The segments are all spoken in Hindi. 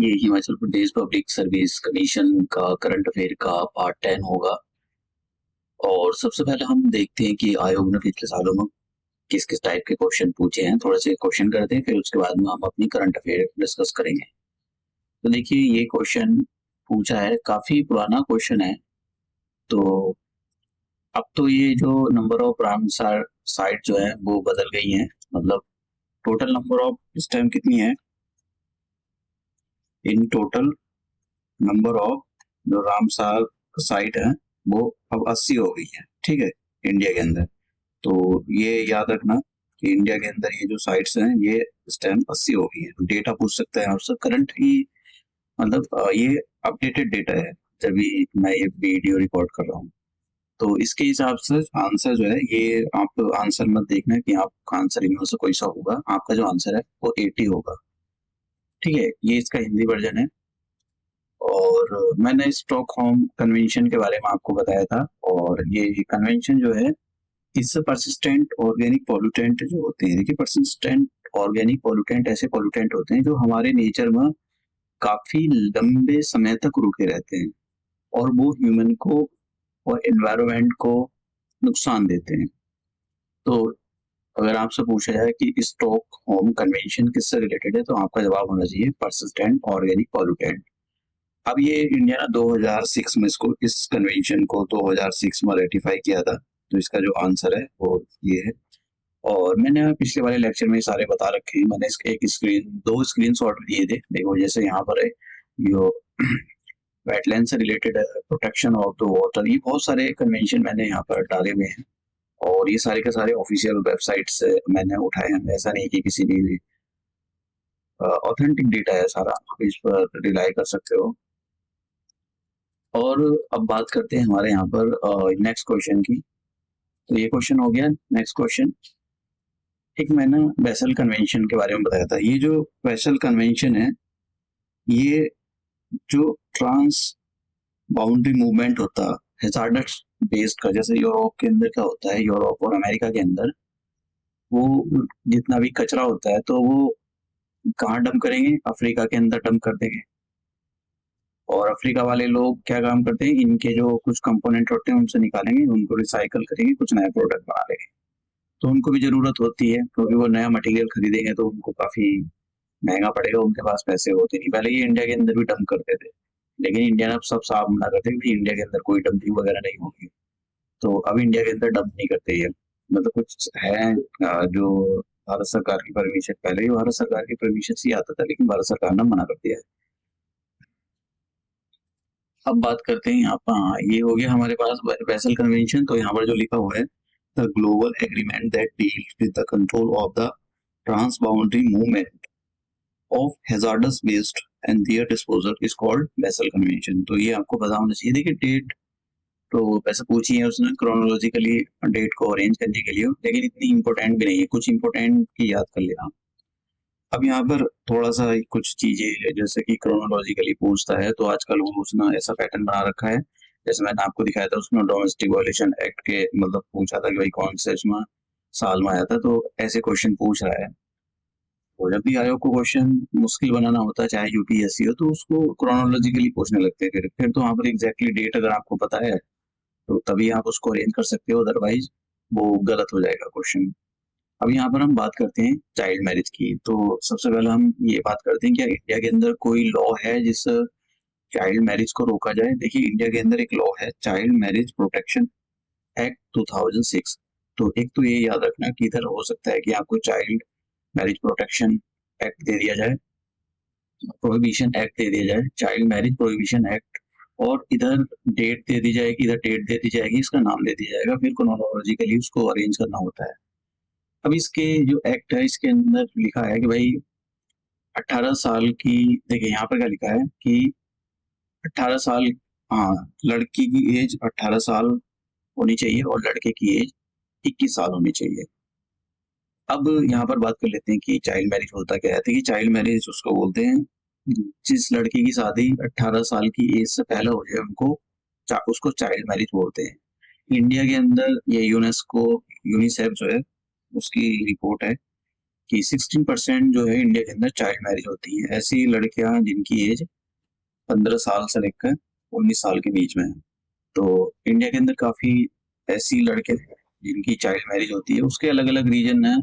ये Himachal Pradesh public service commission का करंट अफेयर का पार्ट 10 होगा। और सबसे पहले हम देखते हैं कि आयोग ने पिछले सालों में किस किस टाइप के क्वेश्चन पूछे हैं। थोड़े से क्वेश्चन करते हैं, फिर उसके बाद में हम अपनी करंट अफेयर डिस्कस करेंगे। तो देखिए, ये क्वेश्चन पूछा है, काफी पुराना क्वेश्चन है। तो अब तो ये जो नंबर ऑफ रामसर साइट जो है वो बदल गई हैं। मतलब टोटल नंबर ऑफ इस टाइम कितनी है, इन टोटल नंबर ऑफ जो रामसर साइट है वो अब 80 हो गई है। ठीक है, इंडिया के अंदर। तो ये याद रखना कि इंडिया के अंदर ये जो साइट्स हैं ये इस टाइम 80 हो गई है। डेटा पूछ सकता है आपसे करंट ही, मतलब ये अपडेटेड डेटा है जब भी मैं ये वीडियो रिकॉर्ड कर रहा हूँ। तो इसके हिसाब से आंसर जो है, ये आप आंसर मत देखना कि आपका आंसर इनमें से कोई सा होगा। आपका जो आंसर है वो 80 होगा। ठीक है, ये इसका हिंदी वर्जन है। और मैंने स्टॉकहोम कन्वेंशन के बारे में आपको बताया था। और ये कन्वेंशन जो है, इससे परसिस्टेंट ऑर्गेनिक पॉल्यूटेंट जो होते हैं, देखिए परसिस्टेंट ऑर्गेनिक पॉल्यूटेंट ऐसे पॉल्यूटेंट होते हैं जो हमारे नेचर में काफी लंबे समय तक रुके रहते हैं और वो ह्यूमन को और एनवायरनमेंट को नुकसान देते हैं। तो अगर आपसे पूछा जाए कि स्टॉकहोम कन्वेंशन किससे रिलेटेड है, तो आपका जवाब होना चाहिए परसिस्टेंट ऑर्गेनिक पॉल्यूटेंट। अब ये इंडिया ने 2006 में इसको, इस कन्वेंशन को 2006 में रेटिफाई किया था। तो इसका जो आंसर है वो ये है। और मैंने पिछले वाले लेक्चर में सारे बता रखे हैं। मैंने इसके एक स्क्रीन, दो स्क्रीनशॉट दिए थे। देखो, जैसे यहाँ पर है यो वेटलैंड से रिलेटेड है, प्रोटेक्शन ऑफ द वाटर, ये बहुत सारे कन्वेंशन मैंने यहाँ पर डाले हुए हैं। और ये सारे के सारे ऑफिशियल वेबसाइट से मैंने उठाए हैं। ऐसा नहीं कि किसी भी ऑथेंटिक डेटा है सारा, आप इस पर रिलाई कर सकते हो। और अब बात करते हैं हमारे यहाँ पर नेक्स्ट क्वेश्चन की। तो ये क्वेश्चन हो गया। नेक्स्ट क्वेश्चन, एक मैंने बेसल कन्वेंशन के बारे में बताया था। ये जो बेसल कन्वेंशन है, ये जो ट्रांस बाउंड्री मूवमेंट होता है हैजार्डस बेस्ड का, जैसे यूरोप के अंदर क्या होता है, यूरोप और अमेरिका के अंदर वो जितना भी कचरा होता है तो वो कहाँ डंप करेंगे, अफ्रीका के अंदर डंप कर देंगे। और अफ्रीका वाले लोग क्या काम करते हैं, इनके जो कुछ कंपोनेंट होते हैं उनसे निकालेंगे, उनको रिसाइकल करेंगे, कुछ नया प्रोडक्ट बना लेंगे। तो उनको भी जरूरत होती है, क्योंकि वो नया मटेरियल खरीदेंगे तो उनको काफी महंगा पड़ेगा, उनके पास पैसे होते नहीं। पहले ये इंडिया के अंदर भी डंप करते थे, लेकिन इंडिया ने अब सब साफ मना करते हैं कि इंडिया के अंदर कोई डंपिंग वगैरह नहीं होगी। तो अब इंडिया के अंदर डंप नहीं करते ये। मतलब कुछ है जो भारत सरकार की परमिशन, पहले ही भारत सरकार की परमिशन से ही आता था, लेकिन भारत सरकार ने मना कर दिया है। अब बात करते हैं यहाँ पर, हाँ, ये हो गया हमारे पास बेसल कन्वेंशन। तो यहाँ पर जो लिखा हुआ है, the global agreement that deals with the control of the transboundary movement of hazardous waste and their disposal is called Basel convention. तो ये आपको पता होना चाहिए। देखिए, डेट तो वैसे पूछी है उसने क्रोनोलॉजिकली डेट को अरेंज करने के लिए, लेकिन इतनी इंपॉर्टेंट भी नहीं है। कुछ इंपॉर्टेंट की याद कर लेना। अब यहाँ पर थोड़ा सा कुछ चीजें जैसे कि क्रोनोलॉजिकली पूछता है, तो आजकल वो उसने ऐसा पैटर्न बना रखा है, जैसे मैंने आपको दिखाया था उसमें डोमेस्टिक वायलेशन एक्ट के, मतलब पूछा था कि भाई कौन से उसमें साल में आया था। तो ऐसे क्वेश्चन पूछ रहा है। तो जब भी आयोग को क्वेश्चन मुश्किल बनाना होता है, चाहे यूपीएससी हो, तो उसको क्रोनोलॉजिकली पूछने लगते हैं। फिर तो वहाँ पर एग्जैक्टली डेट अगर आपको पता है तो तभी आप उसको अरेंज कर सकते हो, अदरवाइज वो गलत हो जाएगा क्वेश्चन। अब यहाँ पर हम बात करते हैं चाइल्ड मैरिज की। तो सबसे पहले हम ये बात करते हैं, क्या इंडिया के अंदर कोई लॉ है जिस चाइल्ड मैरिज को रोका जाए। देखिए, इंडिया के अंदर एक लॉ है, चाइल्ड मैरिज प्रोटेक्शन एक्ट 2006। तो एक तो ये याद रखना कि इधर हो सकता है कि आपको child marriage protection act they दिया जाए, प्रोहिबिशन एक्ट दे दिया जाए, चाइल्ड मैरिज प्रोहिबिशन एक्ट, और इधर डेट दे दी जाएगी, इधर डेट दे दी जाएगी, इसका नाम दे दिया जाएगा, फिर क्रोनोलॉजिकली उसको अरेंज करना होता है। अब इसके जो एक्ट है, इसके अंदर लिखा है कि भाई 18 साल की, देखिए यहाँ पर क्या लिखा है कि 18 साल, हाँ, लड़की की एज 18 साल होनी चाहिए और लड़के की एज 21 साल होनी चाहिए। अब यहाँ पर बात कर लेते हैं कि चाइल्ड मैरिज होता क्या है। तो ये चाइल्ड मैरिज उसको बोलते हैं जिस लड़की की शादी 18 साल की एज से पहले हो जाए, उनको उसको चाइल्ड मैरिज बोलते हैं। इंडिया के अंदर ये यूनेस्को, यूनिसेफ जो है, उसकी रिपोर्ट है कि 16% जो है इंडिया के अंदर चाइल्ड मैरिज होती है। ऐसी लड़कियां जिनकी एज 15 साल से लेकर 19 साल के बीच में है। तो इंडिया के अंदर काफी ऐसी लड़के जिनकी चाइल्ड मैरिज होती है। उसके अलग अलग रीजन है,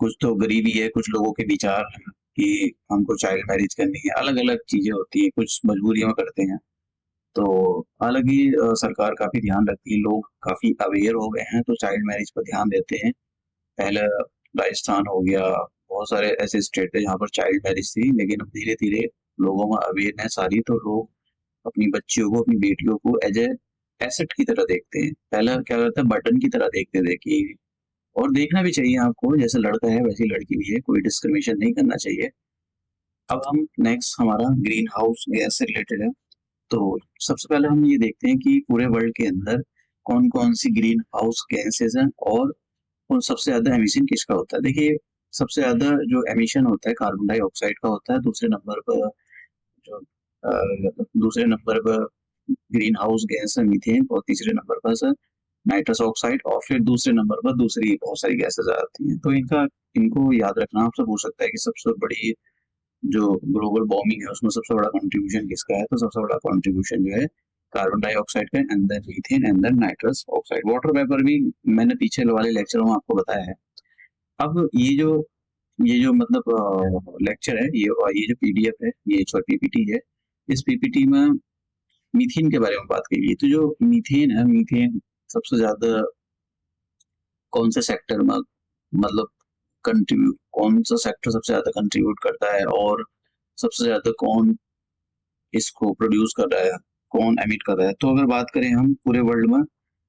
कुछ तो गरीबी है, कुछ लोगों के विचार हैं कि हमको चाइल्ड मैरिज करनी है, अलग अलग चीजें होती है, कुछ मजबूरियों में करते हैं। तो अलग ही सरकार काफी ध्यान रखती है, लोग काफी अवेयर हो गए हैं तो चाइल्ड मैरिज पर ध्यान देते हैं। पहले राजस्थान हो गया, बहुत सारे ऐसे स्टेट थे जहाँ पर चाइल्ड मैरिज थी, लेकिन अब धीरे धीरे लोगों में अवेयरनेस आ रही है तो लोग अपनी बच्चियों को, अपनी बेटियों को एज ए एसेट की तरह देखते हैं। पहले क्या करते हैं, बटन की तरह देखते थे कि, और देखना भी चाहिए आपको, जैसे लड़का है वैसी लड़की भी है, कोई डिस्क्रिमिनेशन नहीं करना चाहिए। अब हम नेक्स्ट हमारा ग्रीन हाउस गैस से रिलेटेड है। तो सबसे पहले हम ये देखते हैं कि पूरे वर्ल्ड के अंदर कौन कौन सी ग्रीन हाउस गैसेज हैं और उन सबसे ज्यादा एमिशन किसका होता है। देखिए, सबसे ज्यादा जो एमिशन होता है कार्बन डाइऑक्साइड का होता है, दूसरे नंबर पर जो दूसरे नंबर पर ग्रीन हाउस गैस है मीथेन, और तीसरे नंबर पर सर नाइट्रस ऑक्साइड, और फिर दूसरे नंबर पर दूसरी बहुत सारी गैसेज आती हैं। तो इनको याद रखना आपसे पूछ सकता है कि सबसे बड़ी जो ग्लोबल वार्मिंग है उसमें सबसे बड़ा कंट्रीब्यूशन किसका है। तो सबसे बड़ा कंट्रीब्यूशन जो है कार्बन डाइऑक्साइड का, and then methane, and then nitrous oxide. Water vapour भी मैंने पीछे वाले लेक्चरों में आपको बताया है। अब ये जो मतलब लेक्चर है, ये जो पीडीएफ है, ये पीपीटी है, इस पीपीटी में मीथेन के बारे में बात की गई। तो जो मीथेन है, मीथेन सबसे ज्यादा कौन से सेक्टर में मतलब कंट्रीब्यूट, कौन सा सेक्टर सबसे ज्यादा कंट्रीब्यूट करता है, और सबसे ज्यादा कौन इसको प्रोड्यूस कर रहा है, कौन एमिट कर रहा है। तो अगर बात करें हम पूरे वर्ल्ड में,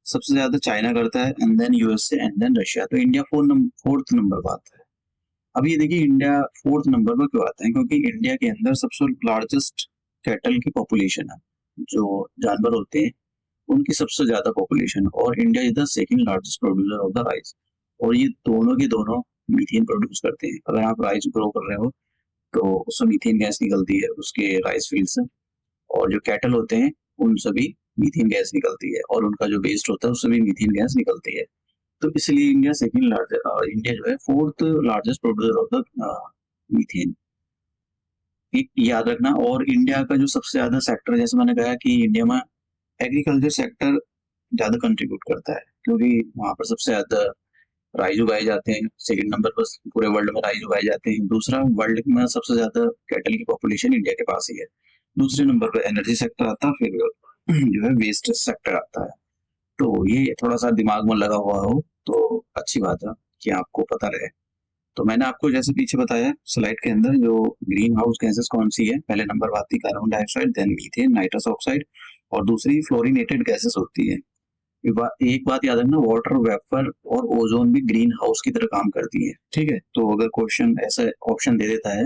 सबसे ज्यादा चाइना करता है, and then USA, and then Russia. तो इंडिया फोर्थ नंबर पर आता है। अब ये देखिए, इंडिया फोर्थ नंबर पर क्यों आता है, क्योंकि इंडिया के अंदर सबसे लार्जेस्ट कैटल की पॉपुलेशन है, जो जानवर होते हैं उनकी सबसे ज्यादा पॉपुलेशन, और India is the second largest producer of the rice. और ये दोनों के दोनों मीथेन प्रोड्यूस करते हैं। अगर आप राइस ग्रो कर रहे हो तो उसमें मीथेन गैस निकलती है उसके राइस फील्ड से, और जो कैटल होते हैं उन सभी मीथेन गैस निकलती है, और उनका जो वेस्ट होता है उससे भी मीथेन गैस निकलती है। तो इसलिए इंडिया जो है fourth largest producer of the methane, याद रखना। और इंडिया का जो सबसे ज्यादा सेक्टर, जैसे मैंने कहा कि इंडिया में एग्रीकल्चर सेक्टर ज्यादा कंट्रीब्यूट करता है, क्योंकि वहां पर सबसे ज्यादा राइस उगाए जाते हैं। सेकंड नंबर पर पूरे वर्ल्ड में राइस उगाए जाते हैं। दूसरा, वर्ल्ड में सबसे ज्यादा कैटल की पॉपुलेशन इंडिया के पास ही है। दूसरे नंबर पर एनर्जी सेक्टर आता है, फिर जो है वेस्ट सेक्टर आता है। तो ये थोड़ा सा दिमाग में लगा हुआ हो तो अच्छी बात है कि आपको पता रहे। तो मैंने आपको जैसे पीछे बताया स्लाइड के अंदर, जो ग्रीन हाउस गैसेस कौन सी है, पहले नंबर पर आती है carbon dioxide, then methane, nitrous oxide, और दूसरी फ्लोरिनेटेड गैसेस होती है। एक बात याद रखना, वाटर वेपर और ओजोन भी ग्रीन हाउस की तरह काम करती है। ठीक है, तो अगर क्वेश्चन ऐसा ऑप्शन दे देता है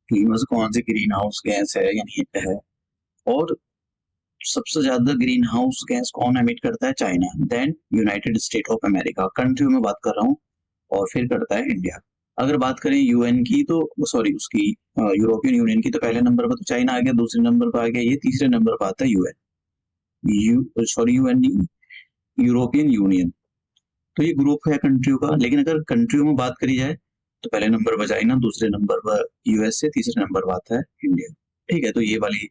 कि इनमें से कौन सी ग्रीन हाउस गैस है या नहीं है, और सबसे ज्यादा ग्रीन हाउस गैस कौन एमिट करता है, China, then United State of America, country में बात कर रहा हूँ, और फिर करता है इंडिया। अगर बात करें यूएन की तो सॉरी उसकी यूरोपियन यूनियन की, तो पहले नंबर पर तो चाइना आ गया, दूसरे नंबर पर आ गया ये, तीसरे नंबर पर आता है यूएन, यूरोपियन यूनियन। तो ये ग्रुप है कंट्रियों का। लेकिन अगर कंट्रियों में बात करी जाए तो पहले नंबर पर चाइना, दूसरे नंबर पर यूएसए, तीसरे नंबर पर आता है इंडिया। ठीक है, तो ये वाली,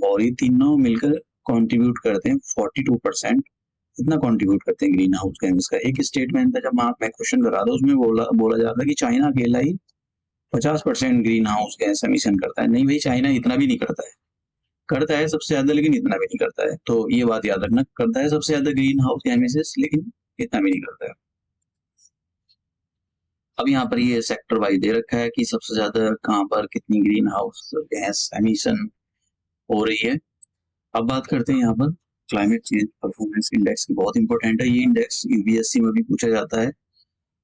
और ये तीनों मिलकर कंट्रीब्यूट करते हैं 42%, इतना कंट्रीब्यूट करते हैं ग्रीन हाउस गैसेस का। एक स्टेटमेंट था जब मैं क्वेश्चन कर रहा था, उसमें बोला जा रहा था कि चाइना अकेला ही 50% ग्रीन हाउस गैस एमिशन करता है। नहीं भाई, चाइना इतना भी नहीं करता है, करता है सबसे ज्यादा लेकिन इतना भी नहीं करता है। तो ये बात याद रखना, करता है सबसे ज्यादा ग्रीन हाउस गैसेस लेकिन इतना भी नहीं करता है। अब यहाँ पर ये सेक्टर वाइज दे रखा है कि सबसे ज्यादा कहाँ पर कितनी ग्रीन हाउस गैस एमिशन हो रही है। अब बात करते हैं यहाँ पर क्लाइमेट चेंज परफॉर्मेंस इंडेक्स की, बहुत इंपॉर्टेंट है ये इंडेक्स, यूपीएससी में भी पूछा जाता है।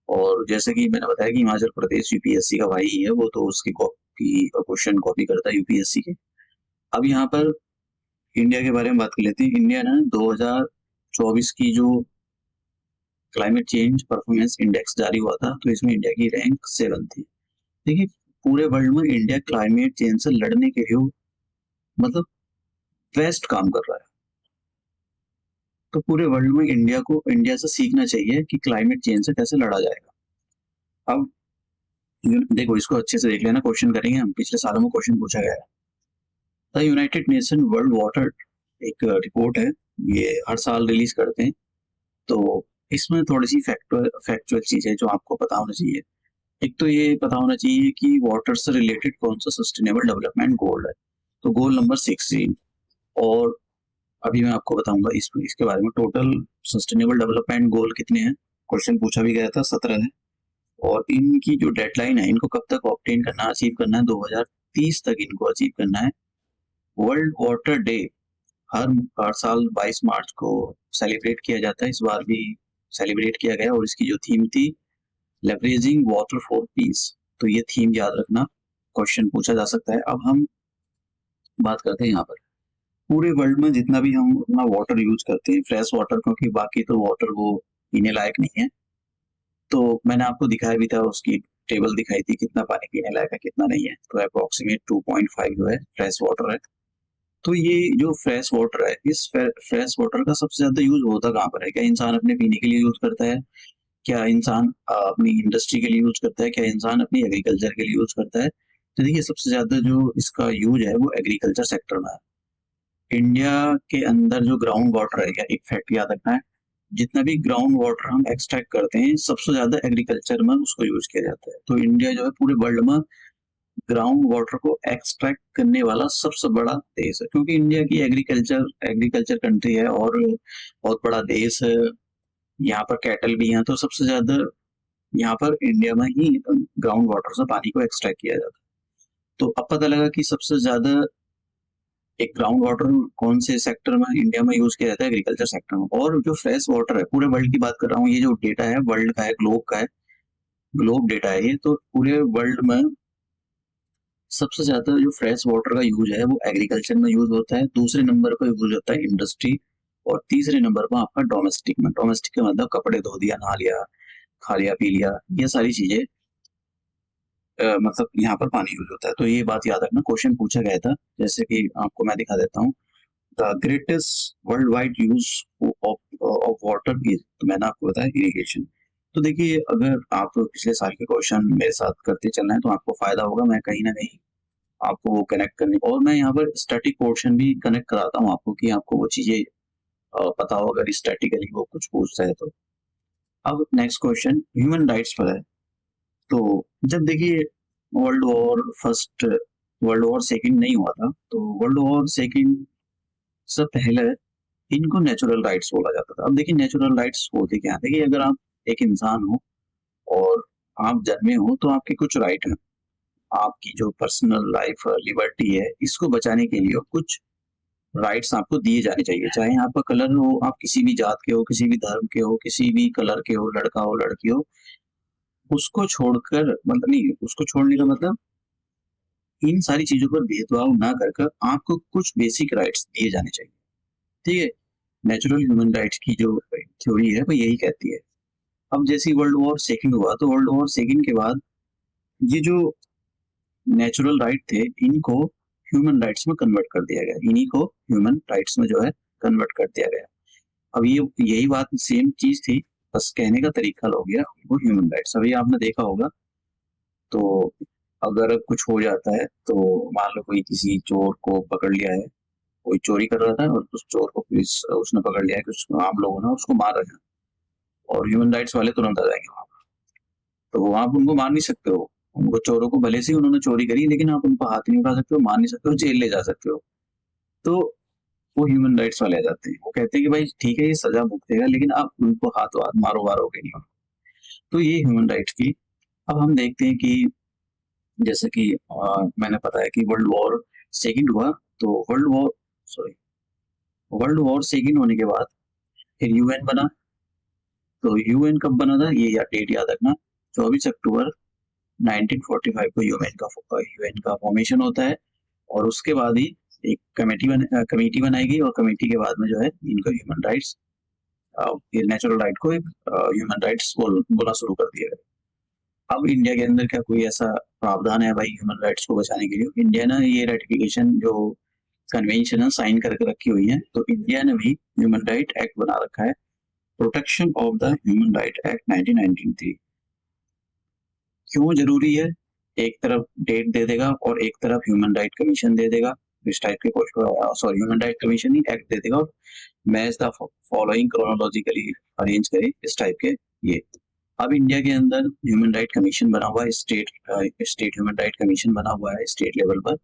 और जैसे कि मैंने बताया कि हिमाचल प्रदेश यूपीएससी का भाई है, वो तो उसकी कॉपी क्वेश्चन कॉपी करता है यूपीएससी के। अब यहाँ पर इंडिया के बारे में बात कर लेते हैं। इंडिया ना 2024 की जो क्लाइमेट चेंज परफॉर्मेंस इंडेक्स जारी हुआ था, तो इसमें इंडिया की रैंक 7 थी। देखिए, पूरे वर्ल्ड में इंडिया क्लाइमेट चेंज से लड़ने के लिए मतलब बेस्ट काम कर रहा है। तो पूरे वर्ल्ड में इंडिया से सीखना चाहिए कि क्लाइमेट चेंज से कैसे लड़ा जाएगा। अब देखो इसको अच्छे से देख लेना, क्वेश्चन करेंगे हम, पिछले सालों में क्वेश्चन पूछा गया है। The United nation world water एक रिपोर्ट है, ये हर साल रिलीज करते हैं। तो इसमें थोड़ी सी फैक्चुअल चीजें जो आपको पता होना चाहिए। एक तो ये पता होना चाहिए कि वाटर से रिलेटेड कौन सा सस्टेनेबल डेवलपमेंट गोल है, तो गोल नंबर 16। और अभी मैं आपको बताऊंगा इसके बारे में। टोटल सस्टेनेबल डेवलपमेंट गोल कितने हैं, क्वेश्चन पूछा भी गया था, 17 है। और इनकी जो डेडलाइन है, इनको कब तक ऑब्टेन करना, अचीव करना है, 2030 तक इनको अचीव करना है। वर्ल्ड वाटर डे हर हर साल 22 मार्च को सेलिब्रेट किया जाता है, इस बार भी सेलिब्रेट किया गया। और इसकी जो थीम थी, लेवरेजिंग वाटर फॉर पीस, तो ये थीम याद रखना, क्वेश्चन पूछा जा सकता है। अब हम बात करते हैं यहाँ पर पूरे वर्ल्ड में जितना भी हम अपना वाटर यूज करते हैं, फ्रेश वाटर, क्योंकि बाकी तो वाटर वो पीने लायक नहीं है। तो मैंने आपको दिखाया भी था, उसकी टेबल दिखाई थी, कितना पानी पीने लायक है कितना नहीं है। तो अप्रोक्सीमेट 2.5 जो है फ्रेश वाटर है। तो ये जो फ्रेश वाटर है, इस फ्रेश वाटर का सबसे ज्यादा यूज होता कहाँ पर है? क्या इंसान अपने पीने के लिए यूज करता है? क्या इंसान अपनी इंडस्ट्री के लिए यूज करता है? क्या इंसान अपनी एग्रीकल्चर के लिए यूज करता है? तो देखिए सबसे ज्यादा जो इसका यूज है वो एग्रीकल्चर सेक्टर में है। इंडिया के अंदर जो ग्राउंड वाटर है, या एक फैक्ट याद रखना है, जितना भी ग्राउंड वाटर हम एक्सट्रैक्ट करते हैं सबसे ज्यादा एग्रीकल्चर में उसको यूज किया जाता है। तो इंडिया जो है पूरे वर्ल्ड में ग्राउंड वाटर को एक्सट्रैक्ट करने वाला सबसे बड़ा देश है, क्योंकि इंडिया की एग्रीकल्चर कंट्री है और बहुत बड़ा देश है। यहाँ पर कैटल भी हैं, तो सबसे ज्यादा यहाँ पर इंडिया में ही ग्राउंड वाटर से पानी को एक्सट्रैक्ट किया जाता है। तो अब पता लगा कि सबसे ज्यादा एक ग्राउंड वाटर कौन से सेक्टर में इंडिया में यूज किया जाता है, एग्रीकल्चर सेक्टर में। और जो फ्रेश वाटर है, पूरे वर्ल्ड की बात कर रहा हूँ, ये जो डेटा है वर्ल्ड का है, ग्लोब का है, ग्लोब डेटा है ये। तो पूरे वर्ल्ड में सबसे ज्यादा जो फ्रेश वाटर का यूज है वो एग्रीकल्चर में यूज होता है, दूसरे नंबर पर यूज होता है इंडस्ट्री, और तीसरे नंबर पर आपका डोमेस्टिक में। डोमेस्टिक का मतलब कपड़े धो दिया, नहा लिया, खा लिया, पी लिया, ये सारी चीजें मतलब यहाँ पर पानी यूज होता है। तो ये बात याद रखना, क्वेश्चन पूछा गया था। जैसे कि आपको मैं दिखा देता हूँ, the greatest world wide use of water is, तो मैंने आपको बताया इरिगेशन। तो देखिए अगर आप पिछले साल के क्वेश्चन मेरे साथ करते चलना है तो आपको फायदा होगा, मैं कहीं ना कहीं आपको वो कनेक्ट करने, और मैं यहाँ पर स्टैटिक पोर्शन भी कनेक्ट कराता हूँ आपको, कि आपको वो चीजें पता हो अगर स्टैटिकली वो कुछ पूछता है तो। अब नेक्स्ट क्वेश्चन ह्यूमन राइट्स पर है। तो जब देखिए world war first, world war second नहीं हुआ था, तो वर्ल्ड वॉर सेकंड से पहले इनको नेचुरल राइट्स बोला जाता था। अब देखिए नेचुरल राइट्स होते क्या हैं? देखिए अगर आप एक इंसान हो और आप जन्मे हो तो आपके कुछ राइट हैं। आपकी जो पर्सनल लाइफ लिबर्टी है, इसको बचाने के लिए कुछ राइट्स आपको दिए जाने चाहिए। चाहे आपका कलर हो, आप किसी भी जात के हो, किसी भी धर्म के हो, किसी भी कलर के हो, लड़का हो लड़की हो, उसको छोड़कर, मतलब नहीं, उसको छोड़ने का मतलब इन सारी चीजों पर भेदभाव ना कर कर आपको कुछ बेसिक राइट्स दिए जाने चाहिए। ठीक है, नेचुरल ह्यूमन राइट्स की जो थ्योरी है वो यही कहती है। अब जैसे वर्ल्ड वॉर सेकंड हुआ, तो वर्ल्ड वॉर सेकंड के बाद ये जो नेचुरल राइट थे, इनको ह्यूमन राइट्स में कन्वर्ट कर दिया गया, इन्हीं को ह्यूमन राइट्स में जो है कन्वर्ट कर दिया गया। अब ये यही बात सेम चीज थी, बस कहने का तरीका हो गया वो ह्यूमन राइट्स। अभी आपने देखा होगा, तो अगर कुछ हो जाता है तो मान लो कोई किसी चोर को पकड़ लिया है, कोई चोरी कर रहा था और उस चोर को पुलिस उसने पकड़ लिया है, कुछ आम लोगों ने उसको मार रहे हैं, और ह्यूमन राइट्स वाले तुरंत आ जाएंगे वहां पर। तो आप उनको मार नहीं सकते हो, उनको, चोरों को, भले से उन्होंने चोरी करी, लेकिन आप उनको हाथ नहीं उठा सकते हो, मार नहीं सकते हो, जेल ले जा सकते हो। तो वो ह्यूमन राइट्स वाले आ जाते हैं, वो कहते हैं कि भाई ठीक है ये सजा भुगतेगा, लेकिन आप उनको हाथ मारो वारोगे नहीं। तो ये ह्यूमन राइट्स की। अब हम देखते हैं कि जैसे कि मैंने बताया कि वर्ल्ड वॉर सेकंड हुआ, तो वर्ल्ड वॉर सेकंड होने के बाद फिर यूएन बना। तो यूएन कब बना था, ये या डेट याद रखना, 24 अक्टूबर 1945 को यूएन का फॉर्मेशन होता है। और उसके बाद ही एक कमेटी बनाई गई, और कमेटी के बाद में जो है इनको ह्यूमन राइट्स, नेचुरल राइट को एक ह्यूमन राइट्स बोलना शुरू कर दिया गया। अब इंडिया के अंदर क्या कोई ऐसा प्रावधान है भाई ह्यूमन राइट्स को बचाने के लिए? इंडिया ने ये रेटिफिकेशन जो कन्वेंशन है साइन करके रखी हुई है, तो इंडिया ने भी ह्यूमन राइट एक्ट बना रखा है, protection of the human right act 1993। क्यों जरूरी है? एक तरफ डेट दे देगा और एक तरफ ह्यूमन राइट कमीशन दे देगा, इस टाइप के sorry human right commission he act they देगा, और match the following chronologically arrange करे, इस टाइप के ये। अब इंडिया के अंदर ह्यूमन राइट कमीशन बना हुआ है, स्टेट ह्यूमन राइट कमीशन बना हुआ है स्टेट लेवल पर।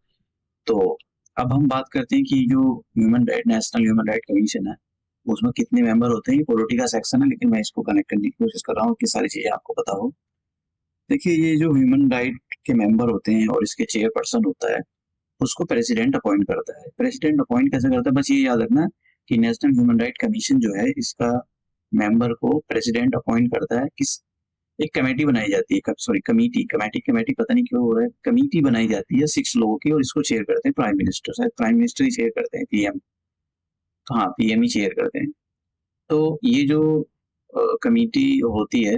तो अब हम बात करते हैं कि जो नेशनल ह्यूमन राइट कमीशन है उसमें कितने मेंबर होते हैं। पॉलिटिकल सेक्शन है, लेकिन मैं इसको कनेक्ट करने की कोशिश कर रहा हूँ कि सारी चीजें आपको पता हो। देखिए, ये जो ह्यूमन राइट के मेंबर होते हैं और इसके चेयरपर्सन होता है, उसको प्रेसिडेंट अपॉइंट करता है। प्रेसिडेंट अपॉइंट कैसे करता है, बस ये याद रखना कि नेशनल ह्यूमन राइट कमीशन जो है इसका मेंबर को प्रेसिडेंट अपॉइंट करता है। किस एक कमेटी बनाई जाती है, सॉरी कमेटी पता नहीं क्यों हो रहा है, कमेटी बनाई जाती है 6 लोगों की, और इसको चेयर करते हैं प्राइम मिनिस्टर। शायद प्राइम मिनिस्टर ही चेयर करते हैं, पीएम, तो हाँ पीएम ही चेयर करते हैं। तो ये जो कमेटी होती है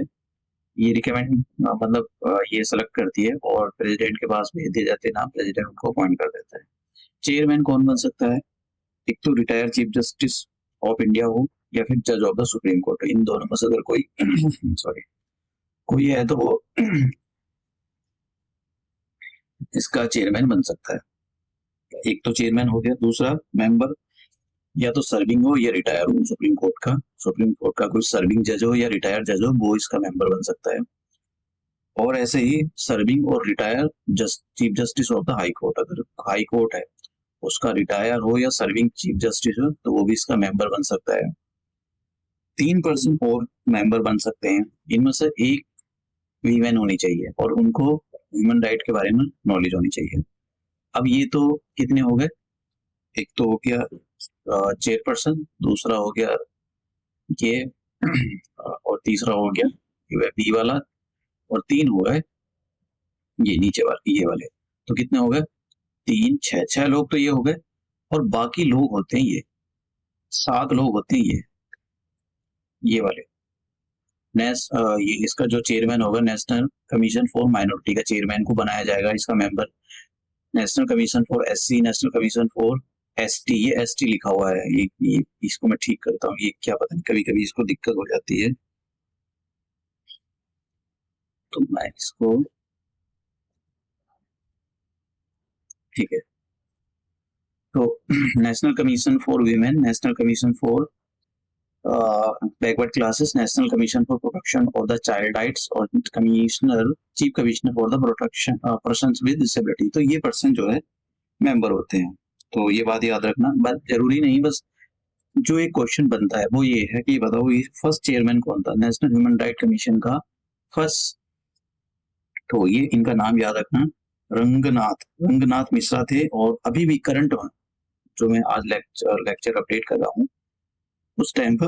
ये रिकमेंड मतलब ये सेलेक्ट करती है और प्रेसिडेंट के पास भेज दिए जाते हैं नाम, प्रेसिडेंट उनको अपॉइंट कर देता है। चेयरमैन कौन बन सकता है? एक तो retired chief justice of India हो या फिर जज ऑफ द सुप्रीम कोर्ट, इन दोनों में से अगर कोई सॉरी कोई है तो वो इसका चेयरमैन बन सकता है। एक तो चेयरमैन हो गया, दूसरा मेंबर या तो सर्विंग हो या रिटायर हो सुप्रीम कोर्ट का कोई सर्विंग जज हो या रिटायर्ड जज हो, वो इसका मेंबर बन सकता है। और ऐसे ही सर्विंग और retire chief justice of the high court, अगर हाई कोर्ट है उसका रिटायर हो या सर्विंग चीफ जस्टिस हो तो वो भी इसका मेंबर बन सकता है। 3% और मेंबर बन सकते हैं, इनमें से एक वीमेन होनी चाहिए और उनको ह्यूमन राइट के बारे में नॉलेज होनी चाहिए। अब ये तो कितने हो गए, एक तो हो गया चेयरपर्सन, दूसरा हो गया ये और तीसरा हो गया बी वाला, और 3 हो गए ये नीचे वाले, ये वाले। तो कितने हो गए? 3 6 लोग तो ये हो गए, और बाकी लोग होते हैं ये 7 लोग होते हैं ये वाले। ये इसका जो चेयरमैन होगा नेशनल कमीशन फॉर माइनॉरिटी का चेयरमैन को बनाया जाएगा इसका member. National commission for SC, national commission for ST, ये एसटी लिखा हुआ है, ये इसको मैं ठीक करता हूँ, ये क्या पता नहीं कभी कभी इसको दिक्कत हो जाती है, तो मैं इसको ठीक है। तो national commission for women, national commission for backward classes, national commission for protection of the child rights, और chief commissioner for the protection persons with disability. तो ये पर्सन जो है मेंबर होते हैं। तो ये बात याद रखना, बात जरूरी नहीं, बस जो एक क्वेश्चन बनता है वो ये है कि बताओ ये फर्स्ट चेयरमैन कौन था नेशनल ह्यूमन राइट कमीशन का फर्स्ट। तो ये इनका नाम याद रखना, रंगनाथ मिश्रा थे, और अभी भी करंट जो मैं आज लेक्चर अपडेट कर रहा हूँ उस टाइम पर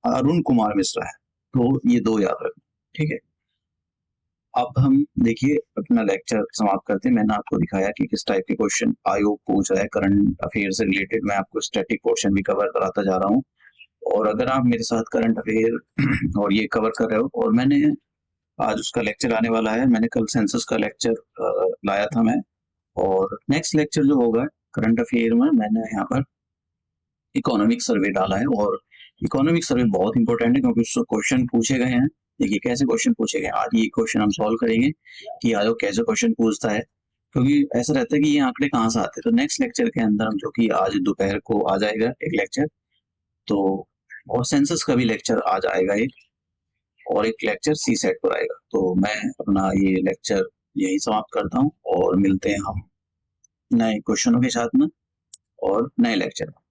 अरुण कुमार मिश्रा है। तो ये 2 याद रखना, ठीक है। अब हम देखिए अपना लेक्चर समाप्त करते हैं। मैंने आपको दिखाया कि किस टाइप के क्वेश्चन आयोग पूछ रहा है करंट अफेयर से रिलेटेड। मैं आपको स्टैटिक पोर्शन भी कवर कराता जा रहा हूँ, और अगर आप मेरे साथ करंट अफेयर और ये कवर कर रहे हो, और मैंने आज उसका लेक्चर आने वाला है, मैंने कल सेंसस का लेक्चर लाया था मैं, और नेक्स्ट लेक्चर जो होगा करंट अफेयर में मैंने यहाँ पर इकोनॉमिक सर्वे डाला है। और इकोनॉमिक सर्वे बहुत इंपॉर्टेंट है क्योंकि उससे क्वेश्चन पूछे गए हैं। देखिए कैसे क्वेश्चन पूछे गए, आज ये क्वेश्चन हम सॉल्व करेंगे कि आयोग कैसे क्वेश्चन पूछता है, क्योंकि ऐसा रहता है कि ये आंकड़े कहाँ से आते हैं। तो नेक्स्ट लेक्चर के अंदर हम, जो कि आज दोपहर को आ जाएगा एक लेक्चर, तो और सेंसस का भी लेक्चर आज आएगा एक, और एक लेक्चर सी सेट पर आएगा। तो मैं अपना ये लेक्चर यही समाप्त करता हूँ, और मिलते हैं हम नए क्वेश्चनों के साथ में और नए लेक्चर में।